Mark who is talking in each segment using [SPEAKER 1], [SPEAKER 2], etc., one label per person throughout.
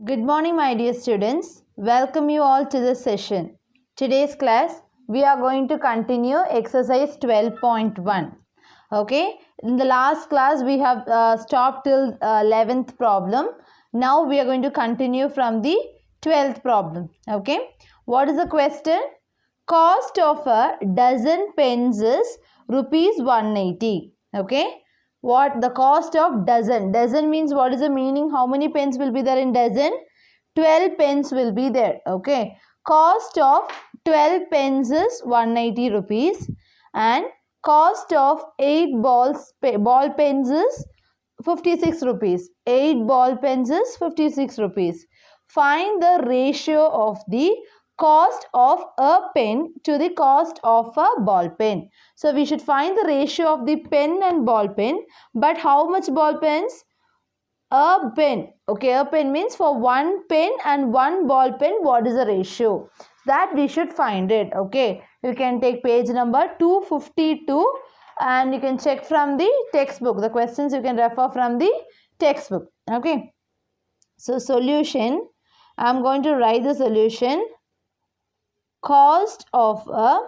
[SPEAKER 1] Good morning, my dear students. Welcome you all to this session. Today's class, we are going to continue exercise 12.1. Okay, in the last class, we have stopped till 11th problem. Now, we are going to continue from the 12th problem. Okay, what is the question? Cost of a dozen pens is rupees 180. Okay, what the cost of dozen means what is the meaning? How many pens will be there in dozen? 12 pens will be there. Okay, cost of 12 pens is 180 rupees and cost of 8 ball pens is 56 rupees. 8 ball pens is 56 rupees. Find the ratio of the cost of a pen to the cost of a ball pen. So we should find the ratio of the pen and ball pen. But how much ball pens? A pen. Okay, a pen means for one pen and one ball pen, what is the ratio? That we should find it. Okay, you can take page number 252 and you can check from the textbook. The questions you can refer from the textbook. Okay, so solution. I am going to write the solution. Cost of a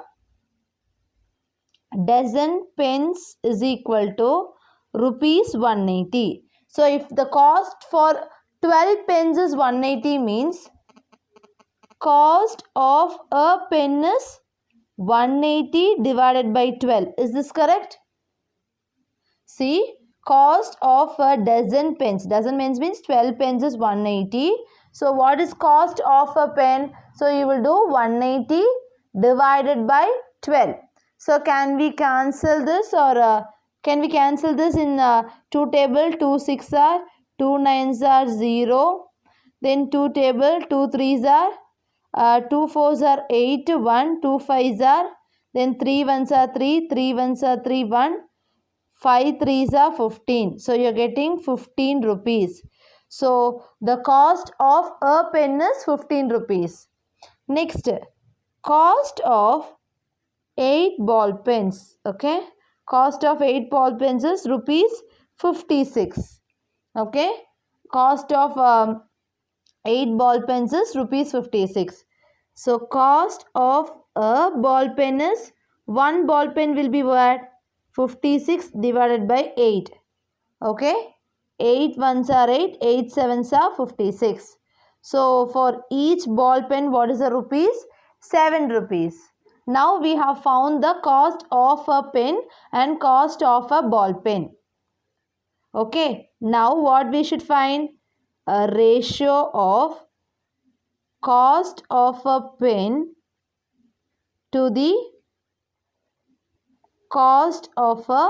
[SPEAKER 1] dozen pens is equal to rupees 180. So if the cost for 12 pens is 180 means cost of a pen is 180 divided by 12. Is this correct? See, cost of a dozen pens. Dozen pens means 12 pens is 180. So what is cost of a pen? So you will do 180 divided by 12. So can we cancel this or can we cancel this in 2 table? 2 6 are, 2 9s are 0. Then 2 table, 2 3s are, 2 4s are 8, 1, 2 5s are, then 3 1s are 3, 3 1s are 3, 1, 5 3s are 15. So you are getting 15 rupees. So the cost of a pen is 15 rupees. Next, cost of 8 ball pens. Okay, cost of 8 ball pens is rupees 56. Okay, cost of 8 ball pens is rupees 56. So cost of a ball pen is, one ball pen will be what? 56 divided by 8. Okay, 8 ones are 8, 8 sevens are 56. So for each ball pen, what is the rupees? 7 rupees. Now we have found the cost of a pen and cost of a ball pen. Okay, now what we should find? A ratio of cost of a pen to the cost of a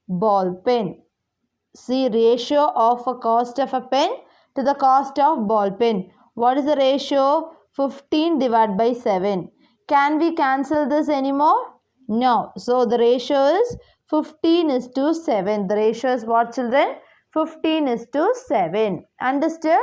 [SPEAKER 1] ball pen. See, ratio of a cost of a pen to the cost of ball pen. What is the ratio? 15 divided by 7. Can we cancel this anymore? No. So the ratio is 15 is to 7. The ratio is what, children? 15 is to 7. Understood?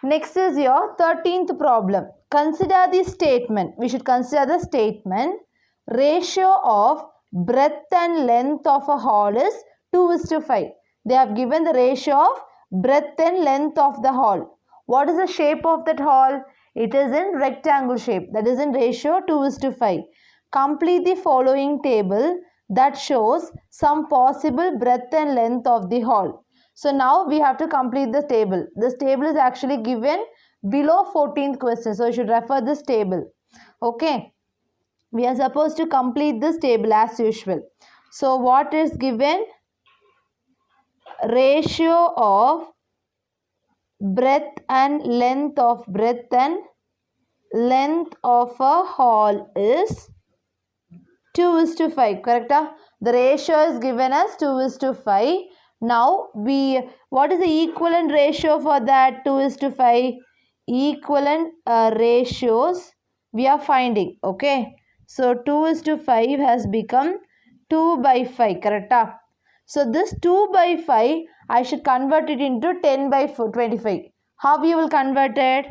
[SPEAKER 1] Next is your 13th problem. Consider the statement. We should consider the statement. Ratio of breadth and length of a hall is 2:5. They have given the ratio of breadth and length of the hall. What is the shape of that hall? It is in rectangle shape. That is in ratio 2:5. Complete the following table that shows some possible breadth and length of the hall. So now we have to complete the table. This table is actually given below 14th question. So you should refer this table. Okay. We are supposed to complete this table as usual. So what is given? Ratio of breadth and length of a hall is 2:5. Correct? The ratio is given as 2:5. Now what is the equivalent ratio for that 2:5? Equivalent ratios we are finding. Okay. So 2:5 has become 2/5. Correct? So this 2/5 I should convert it into 10/25. How you will convert it?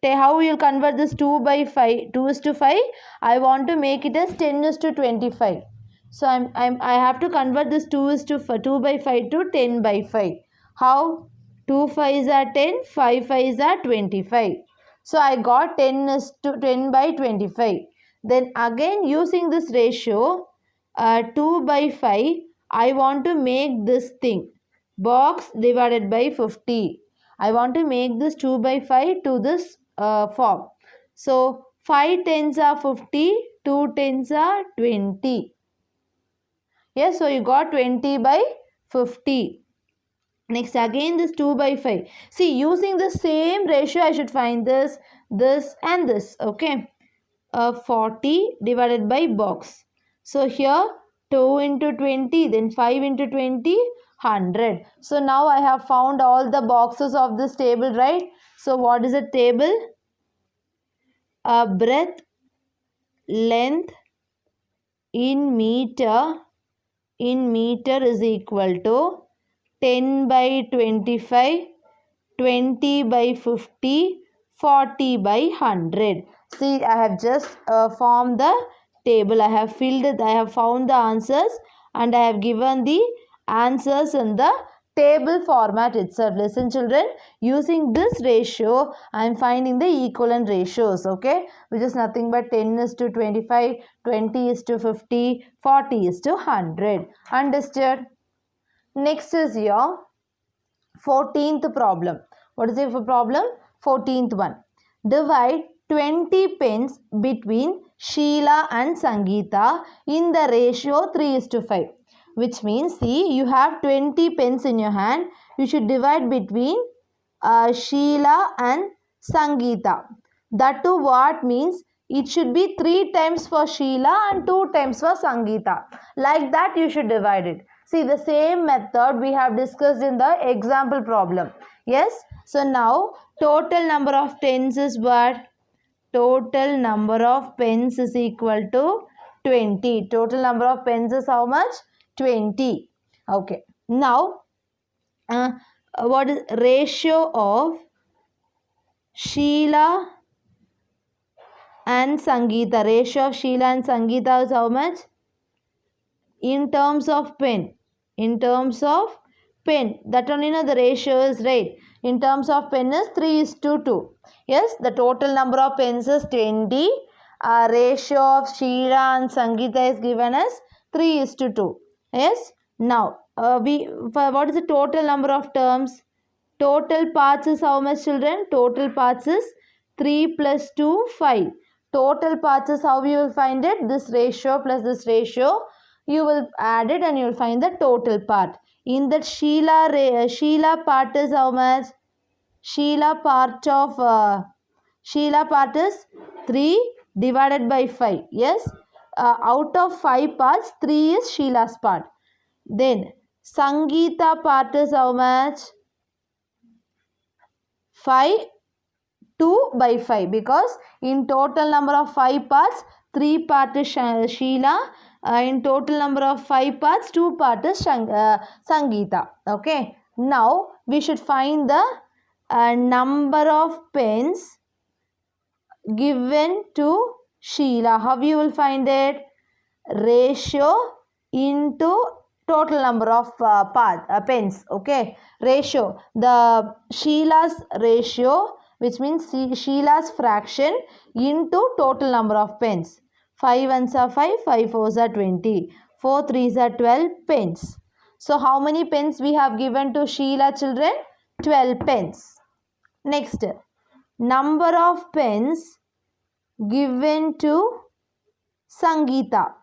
[SPEAKER 1] How you will convert this 2/5? 2:5. I want to make it as 10:25. So I have to convert this 2/5 to 10/5. How? 2 5s are 10, 5 5s are 25. So I got 10 is to 10 by 25. Then again using this ratio, 2 by 5, I want to make this thing. Box divided by 50. I want to make this 2 by 5 to this form. So 5 tens are 50, 2 tens are 20. Yes, so you got 20 by 50. Next again this 2 by 5. See, using the same ratio I should find this, this and this. Okay. 40 divided by box. So here 2 into 20, then 5 into 20, 100. So now I have found all the boxes of this table, right? So what is a table? Breadth, length in meter is equal to 10 by 25, 20 by 50, 40 by 100. See, I have just formed the table. I have filled it. I have found the answers and I have given the answers in the table format itself. Listen children, using this ratio, I am finding the equivalent ratios, okay, which is nothing but 10 is to 25, 20 is to 50, 40 is to 100. Understood? Next is your 14th problem. What is the problem? 14th one. Divide 20 pence between Sheila and Sangeeta in the ratio 3:5. Which means, see, you have 20 pence in your hand. You should divide between Sheila and Sangeeta. That too what means? It should be 3 times for Sheila and 2 times for Sangeeta. Like that you should divide it. See, the same method we have discussed in the example problem. Yes. So now total number of tens is what? Total number of pens is equal to 20. Total number of pens is how much? 20. Okay. Now, what is ratio of Sheila and Sangeeta? Ratio of Sheila and Sangeeta is how much? In terms of pen. In terms of pen. That one, the ratio is right. In terms of pen is 3:2. Yes, the total number of pens is 20. Ratio of Sheila and Sangeeta is given as 3:2. Yes. Now, what is the total number of terms? Total parts is how much, children? Total parts is 3 plus 2, 5. Total parts is how you will find it? This ratio plus this ratio. You will add it and you will find the total part. In that Sheila part is how much? Sheila part is 3 divided by 5. Yes. Out of 5 parts, 3 is Sheila's part. Then Sangeeta part is how much? 2 by 5, because in total number of 5 parts, 3 parts is Sheila. In total number of 5 parts, 2 parts is Sangeeta. Okay. Now we should find the number of pens given to Sheila. How you will find it? Ratio into total number of pens. Okay. Ratio. The Sheila's ratio, which means Sheila's fraction into total number of pens. 5 ones are 5, 5 fours are 20, 4 threes are 12 pens. So how many pens we have given to Sheila, children? 12 pens. Next, number of pens given to Sangeeta.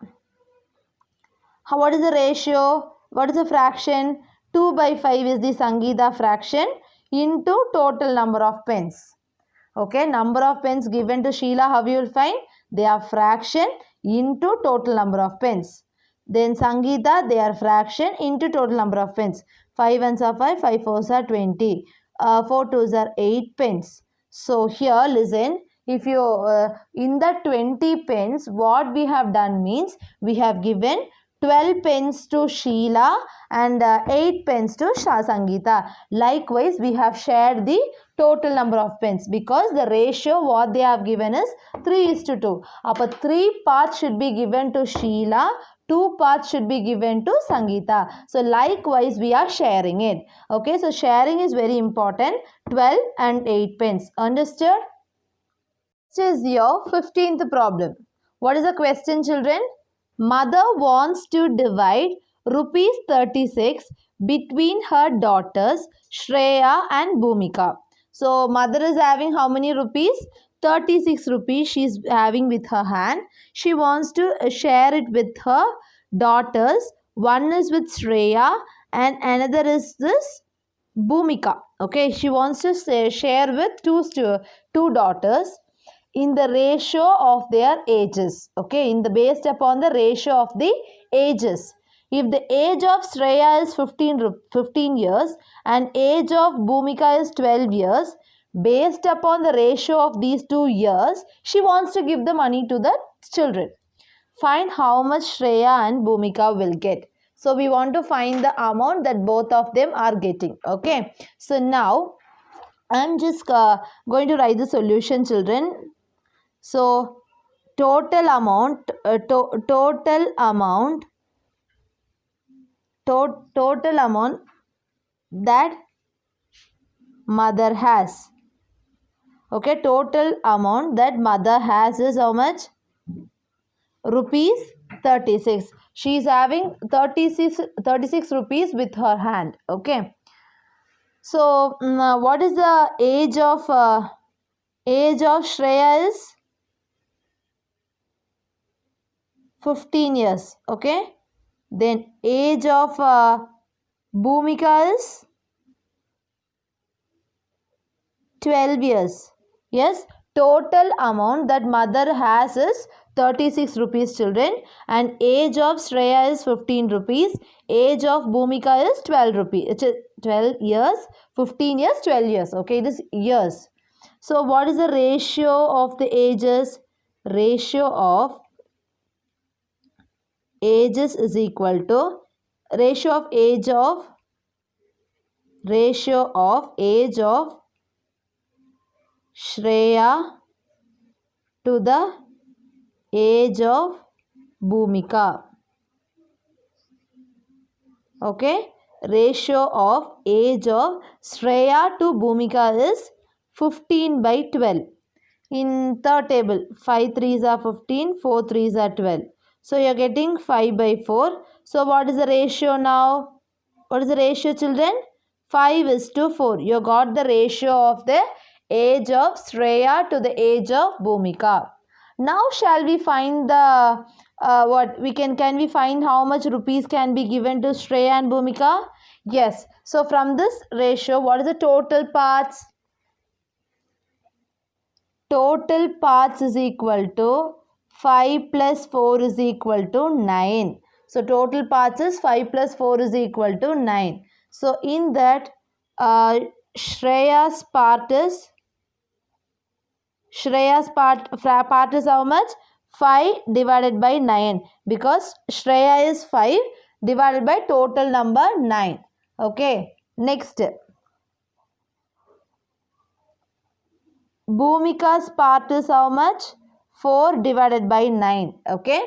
[SPEAKER 1] What is the ratio? What is the fraction? 2 by 5 is the Sangeeta fraction into total number of pens. Okay, number of pens given to Sheila, how you will find? They are fraction into total number of pens. Then Sangeeta, they are fraction into total number of pens. 5 ones are 5, 5 fours are 20, 4 twos are 8 pens. So here listen, if you in the 20 pens, what we have done means we have given 12 pens to Sheila and 8 pens to Sangeeta. Likewise, we have shared the total number of pens because the ratio what they have given is 3:2. Upper 3 parts should be given to Sheila, 2 parts should be given to Sangeeta. So likewise we are sharing it. Okay, so sharing is very important. 12 and 8 pence. Understood? This is your 15th problem. What is the question, children? Mother wants to divide rupees 36 between her daughters Shreya and Bhumika. So mother is having how many rupees? 36 rupees she is having with her hand. She wants to share it with her daughters. One is with Shreya and another is this Bhumika. Okay, she wants to share with two daughters in the ratio of their ages. Okay, based upon the ratio of the ages. If the age of Shreya is 15 years and age of Bhumika is 12 years, based upon the ratio of these 2 years, she wants to give the money to the children. Find how much Shreya and Bhumika will get. So we want to find the amount that both of them are getting. Okay, so now I am just going to write the solution, children. So total amount that mother has. Okay, total amount that mother has is how much? Rupees 36. She is having 36 rupees with her hand. Okay. So what is the age of Shreya is 15 years. Okay. Then age of Bhumika is 12 years. Yes. Total amount that mother has is 36 rupees, children, and age of Shreya is 15 rupees. Age of Bhumika is 12 rupees. 12 years, 15 years, 12 years. Okay, it is years. So what is the ratio of the ages? Ratio of ages is equal to ratio of age of Shreya to the age of Bhumika. Okay, ratio of age of Shreya to Bhumika is 15 by 12. In third table, 5 3s are 15, 4 3s are 12. So you are getting 5 by 4. So what is the ratio now? What is the ratio, children? 5:4. You got the ratio of the age of Shreya to the age of Bhumika. Now shall we find the can we find how much rupees can be given to Shreya and Bhumika? Yes. So from this ratio, what is the total parts? Total parts is equal to 5 plus 4 is equal to 9. So total parts is 5 plus 4 is equal to 9. So in that Shreya's part is how much? 5 divided by 9, because Shreya is 5 divided by total number 9. Okay. Next. Bhumika's part is how much? 4 divided by 9. Okay.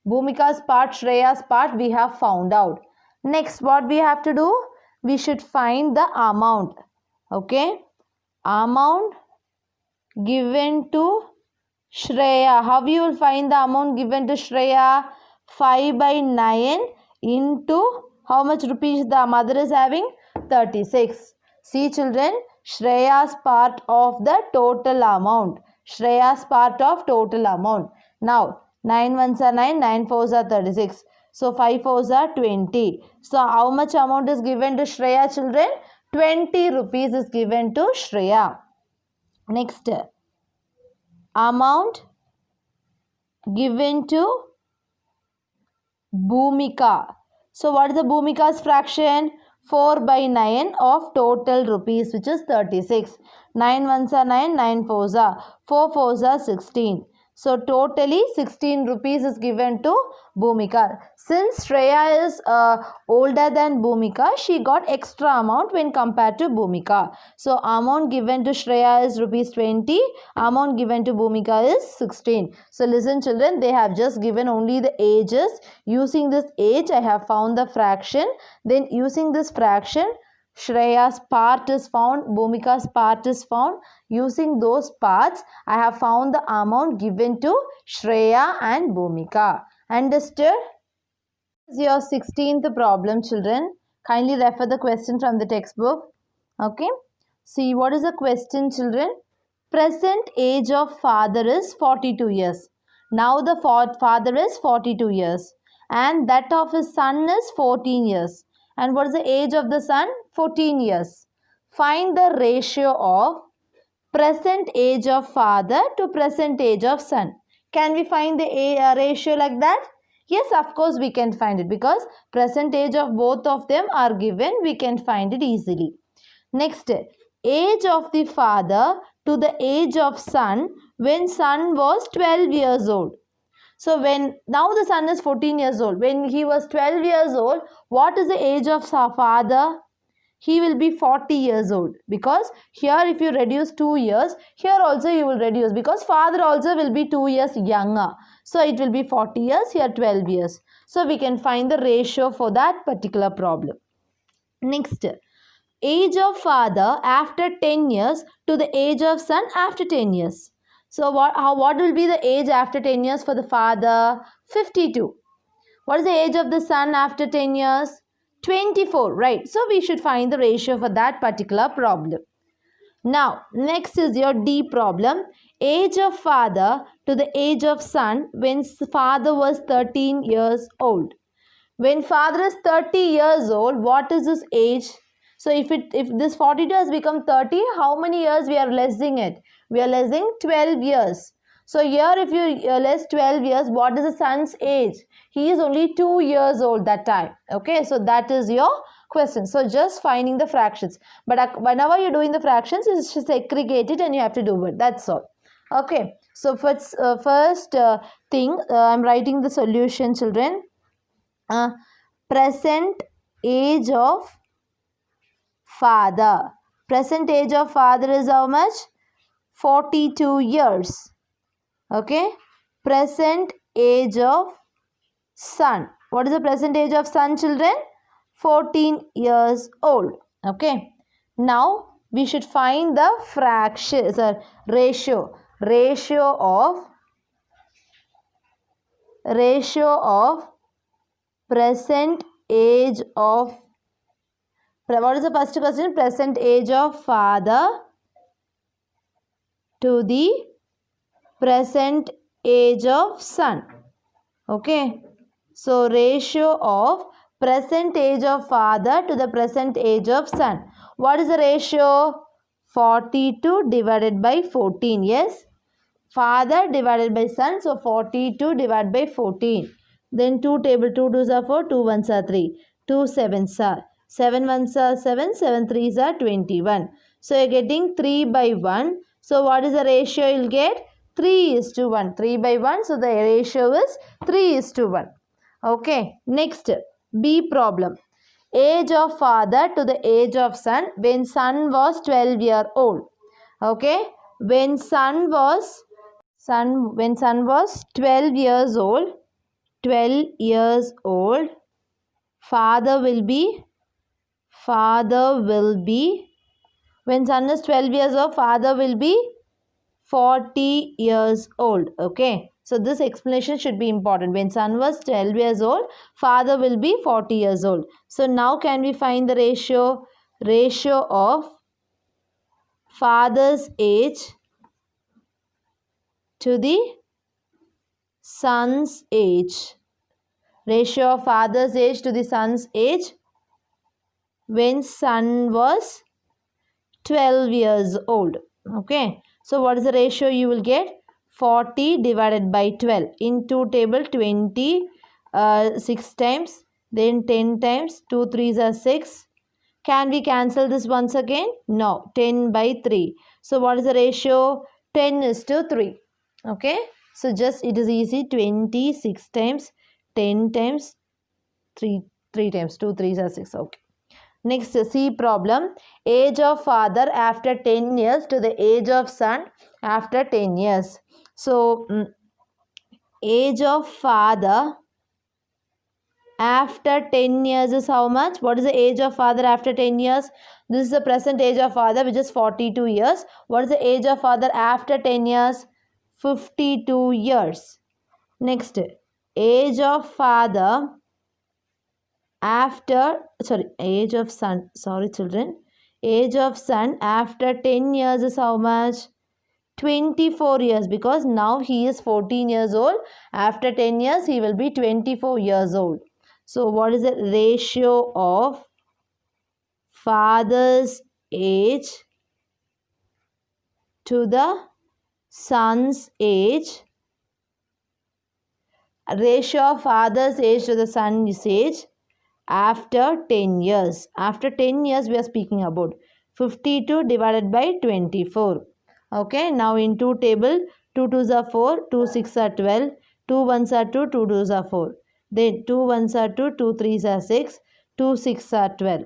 [SPEAKER 1] Bhumika's part, Shreya's part we have found out. Next, what we have to do? We should find the amount. Okay. Amount given to Shreya. How you will find the amount given to Shreya? 5 by 9 into how much rupees the mother is having? 36. See, children, Shreya's part of the total amount. Shreya's part of total amount. Now, 9 ones are 9, 9 fours are 36. So, 5 fours are 20. So, how much amount is given to Shreya, children? 20 rupees is given to Shreya. Next, amount given to Bhumika. So, what is the Bhumika's fraction? 4 by 9 of total rupees, which is 36. 9 ones are 9, 9 fours are 4 fours are 16. So totally 16 rupees is given to Bhumika. Since Shreya is older than Bhumika, she got extra amount when compared to Bhumika. So amount given to Shreya is rupees 20. Amount given to Bhumika is 16. So listen children, they have just given only the ages. Using this age, I have found the fraction. Then using this fraction, Shreya's part is found, Bhumika's part is found. Using those parts, I have found the amount given to Shreya and Bhumika. Understood? This is your 16th problem, children. Kindly refer the question from the textbook. Okay. See, what is the question, children? Present age of father is 42 years. Now the father is 42 years. And that of his son is 14 years. And what is the age of the son? 14 years. Find the ratio of present age of father to present age of son. Can we find the ratio like that? Yes, of course we can find it because present age of both of them are given. We can find it easily. Next, age of the father to the age of son when son was 12 years old. So now the son is 14 years old. When he was 12 years old, what is the age of father? He will be 40 years old, because here if you reduce 2 years, here also you will reduce, because father also will be 2 years younger. So it will be 40 years, here 12 years. So we can find the ratio for that particular problem. Next, age of father after 10 years to the age of son after 10 years. So what will be the age after 10 years for the father? 52. What is the age of the son after 10 years? 24, right? So we should find the ratio for that particular problem. Now, next is your D problem. Age of father to the age of son when father was 13 years old. When father is 30 years old, what is his age? So if this 42 has become 30, how many years we are lessing it? We are lessing 12 years. So here if you less 12 years, what is the son's age? He is only 2 years old that time. Okay, so that is your question. So just finding the fractions. But whenever you're doing the fractions, it's just segregate it and you have to do it. That's all. Okay, so first thing, I'm writing the solution, children. Present age of father. Present age of father is how much? 42 years. Okay. Present age of son. What is the present age of son, children? 14 years old. Okay. Now we should find the fraction, ratio. Ratio of present age of, what is the first question? Present age of father to the present age of son. Okay. So ratio of present age of father to the present age of son. What is the ratio? 42 divided by 14. Yes. Father divided by son. So 42 divided by 14. Then 2 table, 2 2s are 4, 2 1s are 3, 2 7s are 7 1s are 7, 7 3s are 21. So you're getting 3 by 1. So what is the ratio you'll get? 3:1. 3 by 1. So the ratio is 3:1. Okay. Next, B problem. Age of father to the age of son when son was 12 years old. Okay. When son was 12 years old, father will be, when son is 12 years old, father will be 40 years old. Okay. So this explanation should be important. When son was 12 years old, father will be 40 years old. So now can we find the ratio? Ratio of father's age to the son's age. Ratio of father's age to the son's age when son was 12 years old. Okay. So what is the ratio you will get? 40 divided by 12. In 2 table 20, 6 times. Then 10 times. 2 3s are 6. Can we cancel this once again? No. 10 by 3. So what is the ratio? 10:3. Okay. So just it is easy. 26 times 10 times 3 times 2 3s are 6. Okay. Next, C problem. Age of father after 10 years to the age of son after 10 years. So age of father after 10 years is how much? What is the age of father after 10 years? This is the present age of father, which is 42 years. What is the age of father after 10 years? 52 years. Next, age of father after, age of son, children. Age of son after 10 years is how much? 24 years, because now he is 14 years old. After 10 years, he will be 24 years old. So, what is the ratio of father's age to the son's age? Ratio of father's age to the son's age after 10 years. After 10 years, we are speaking about 52 divided by 24. Okay, now in 2 table, 2 2s are 4, 2 6 are 12, 2 1s are 2, 2 2s are 4. Then 2 1s are 2, 2 3s are 6, 2 6 are 12.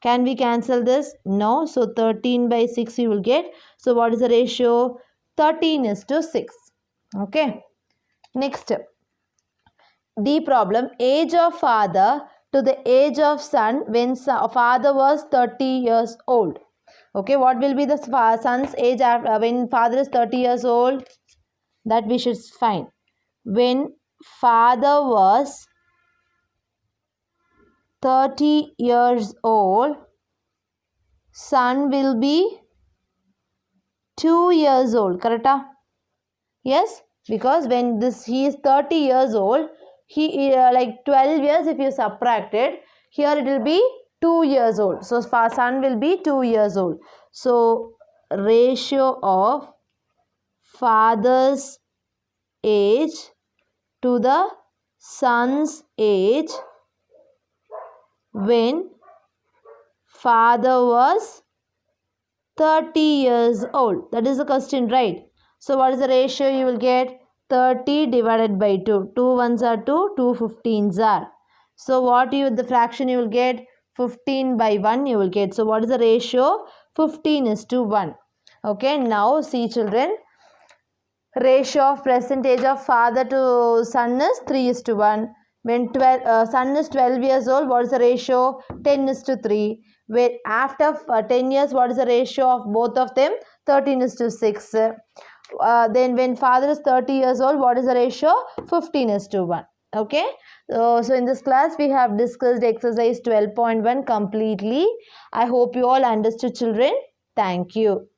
[SPEAKER 1] Can we cancel this? No. So 13 by 6 you will get. So what is the ratio? 13 is to 6. Okay. Next, D problem. Age of father to the age of son when father was 30 years old. Okay, what will be the son's age after, when father is 30 years old? That we should find. When father was 30 years old, son will be 2 years old. Correct? Yes, because when he is 30 years old, he like 12 years if you subtract it, here it will be 2 years old. So son will be 2 years old. So ratio of father's age to the son's age when father was 30 years old. That is the question, right? So what is the ratio you will get? 30 divided by 2. 2 1s are 2, 2 15s are. So what the fraction you will get? 15 by 1 you will get. So what is the ratio? 15 is to 1. Okay, now see children. Ratio of percentage of father to son is 3 is to 1. When son is 12 years old, what is the ratio? 10 is to 3. When after 10 years, what is the ratio of both of them? 13 is to 6. Then when father is 30 years old, what is the ratio? 15 is to 1. Okay. So in this class, we have discussed exercise 12.1 completely. I hope you all understood, children. Thank you.